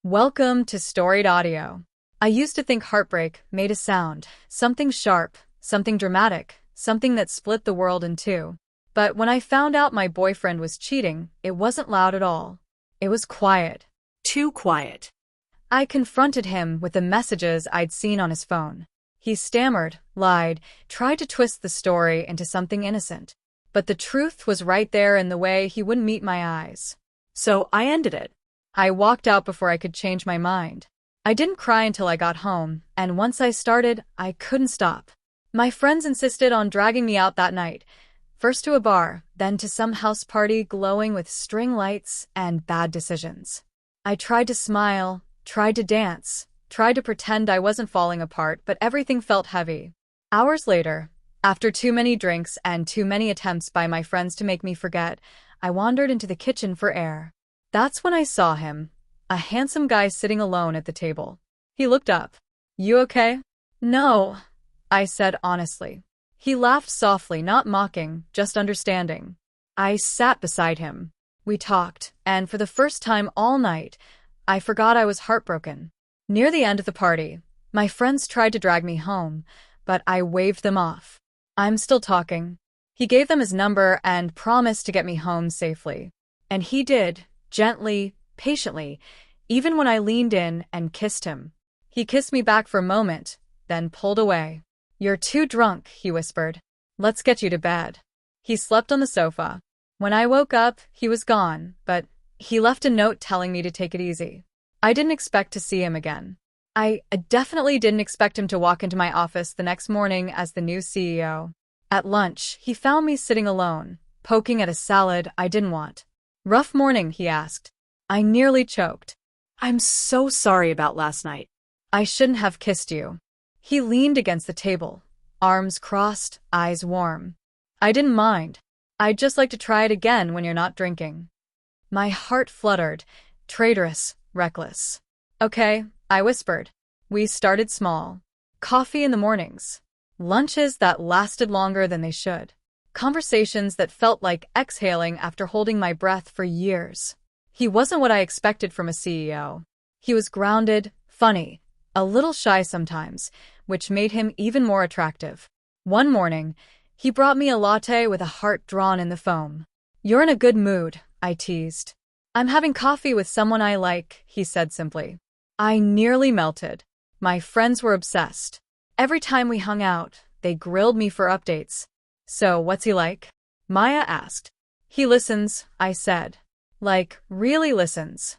Welcome to Storied Audio. I used to think heartbreak made a sound, something sharp, something dramatic, something that split the world in two. But when I found out my boyfriend was cheating, it wasn't loud at all. It was quiet. Too quiet. I confronted him with the messages I'd seen on his phone. He stammered, lied, tried to twist the story into something innocent. But the truth was right there in the way he wouldn't meet my eyes. So I ended it. I walked out before I could change my mind. I didn't cry until I got home, and once I started, I couldn't stop. My friends insisted on dragging me out that night, first to a bar, then to some house party glowing with string lights and bad decisions. I tried to smile, tried to dance, tried to pretend I wasn't falling apart, but everything felt heavy. Hours later, after too many drinks and too many attempts by my friends to make me forget, I wandered into the kitchen for air. That's when I saw him, a handsome guy sitting alone at the table. He looked up. "You okay?" "No," I said honestly. He laughed softly, not mocking, just understanding. I sat beside him. We talked, and for the first time all night, I forgot I was heartbroken. Near the end of the party, my friends tried to drag me home, but I waved them off. "I'm still talking." He gave them his number and promised to get me home safely. And he did. Gently, patiently, even when I leaned in and kissed him. He kissed me back for a moment, then pulled away. "You're too drunk," he whispered. "Let's get you to bed." He slept on the sofa. When I woke up, he was gone, but he left a note telling me to take it easy. I didn't expect to see him again. I definitely didn't expect him to walk into my office the next morning as the new CEO. At lunch, he found me sitting alone, poking at a salad I didn't want. "Rough morning?" he asked. I nearly choked. I'm so sorry about last night. "I shouldn't have kissed you." He leaned against the table, arms crossed, eyes warm. "I didn't mind. I'd just like to try it again when you're not drinking." My heart fluttered, traitorous, reckless. "Okay," I whispered. We started small. Coffee in the mornings. Lunches that lasted longer than they should. Conversations that felt like exhaling after holding my breath for years. He wasn't what I expected from a CEO. He was grounded, funny, a little shy sometimes, which made him even more attractive. One morning, he brought me a latte with a heart drawn in the foam. "You're in a good mood," I teased. "I'm having coffee with someone I like," he said simply. I nearly melted. My friends were obsessed. Every time we hung out, they grilled me for updates. "So, what's he like?" Maya asked. "He listens," I said. "Like, really listens."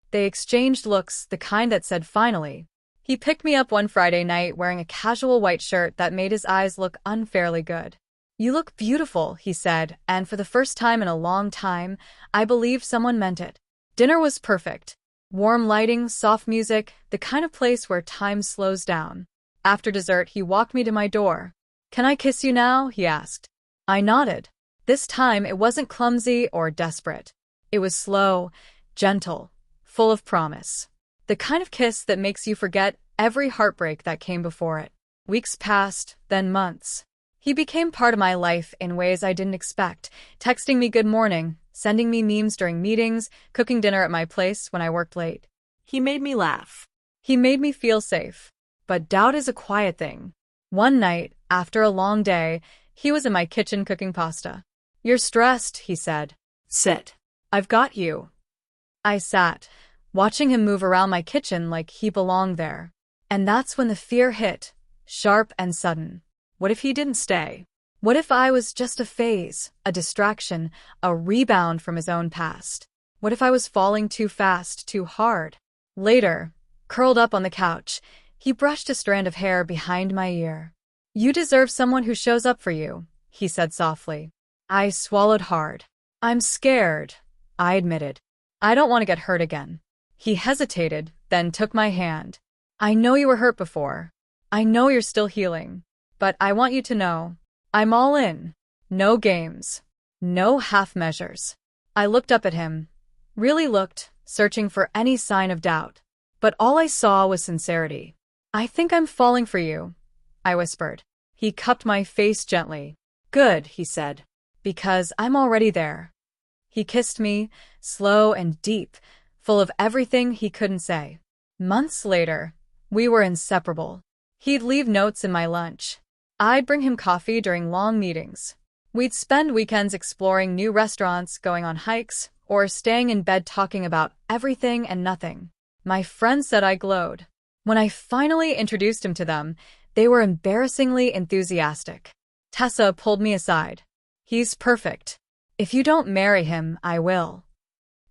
They exchanged looks, the kind that said finally. He picked me up one Friday night wearing a casual white shirt that made his eyes look unfairly good. "You look beautiful," he said, and for the first time in a long time, I believed someone meant it. Dinner was perfect. Warm lighting, soft music, the kind of place where time slows down. After dessert, he walked me to my door. "Can I kiss you now?" he asked. I nodded. This time, it wasn't clumsy or desperate. It was slow, gentle, full of promise. The kind of kiss that makes you forget every heartbreak that came before it. Weeks passed, then months. He became part of my life in ways I didn't expect, texting me good morning, sending me memes during meetings, cooking dinner at my place when I worked late. He made me laugh. He made me feel safe. But doubt is a quiet thing. One night, after a long day, he was in my kitchen cooking pasta. "You're stressed," he said. Sit. "I've got you." I sat, watching him move around my kitchen like he belonged there. And that's when the fear hit, sharp and sudden. What if he didn't stay? What if I was just a phase, a distraction, a rebound from his own past? What if I was falling too fast, too hard? Later, curled up on the couch, he brushed a strand of hair behind my ear. "You deserve someone who shows up for you," he said softly. I swallowed hard. "I'm scared," I admitted. "I don't want to get hurt again." He hesitated, then took my hand. "I know you were hurt before. I know you're still healing. But I want you to know, I'm all in. No games. No half measures." I looked up at him. Really looked, searching for any sign of doubt. But all I saw was sincerity. "I think I'm falling for you," I whispered. He cupped my face gently. "Good," he said. "Because I'm already there." He kissed me, slow and deep, full of everything he couldn't say. Months later, we were inseparable. He'd leave notes in my lunch. I'd bring him coffee during long meetings. We'd spend weekends exploring new restaurants, going on hikes, or staying in bed talking about everything and nothing. My friends said I glowed. When I finally introduced him to them, they were embarrassingly enthusiastic. Tessa pulled me aside. "He's perfect. If you don't marry him, I will."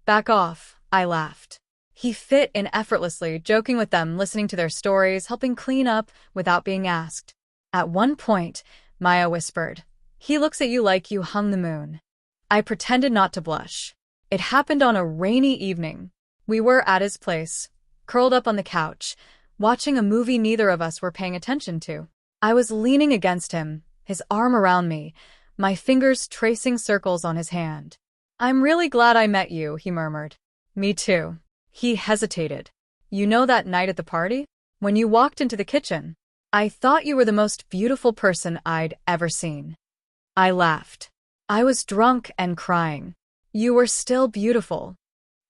"Back off," I laughed. He fit in effortlessly, joking with them, listening to their stories, helping clean up without being asked. At one point, Maya whispered, "He looks at you like you hung the moon." I pretended not to blush. It happened on a rainy evening. We were at his place, curled up on the couch, watching a movie neither of us were paying attention to. I was leaning against him, his arm around me, my fingers tracing circles on his hand. "I'm really glad I met you," he murmured. "Me too." He hesitated. "You know that night at the party? When you walked into the kitchen? I thought you were the most beautiful person I'd ever seen." I laughed. I was drunk and crying. "You were still beautiful."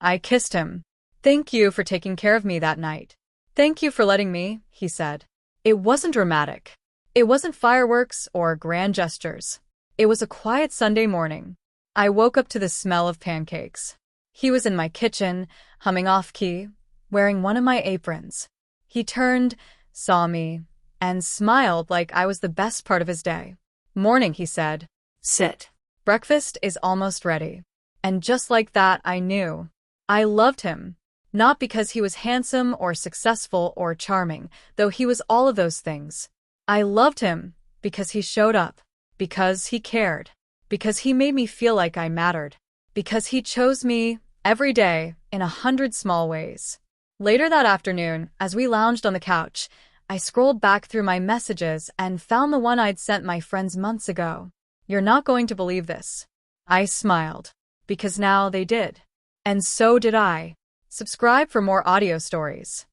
I kissed him. "Thank you for taking care of me that night." "Thank you for letting me," he said. It wasn't dramatic. It wasn't fireworks or grand gestures. It was a quiet Sunday morning. I woke up to the smell of pancakes. He was in my kitchen, humming off-key, wearing one of my aprons. He turned, saw me, and smiled like I was the best part of his day. "Morning," he said. Sit. "Breakfast is almost ready." And just like that, I knew. I loved him. Not because he was handsome or successful or charming, though he was all of those things. I loved him because he showed up, because he cared, because he made me feel like I mattered, because he chose me every day in 100 small ways. Later that afternoon, as we lounged on the couch, I scrolled back through my messages and found the one I'd sent my friends months ago. "You're not going to believe this." I smiled, because now they did. And so did I. Subscribe for more audio stories.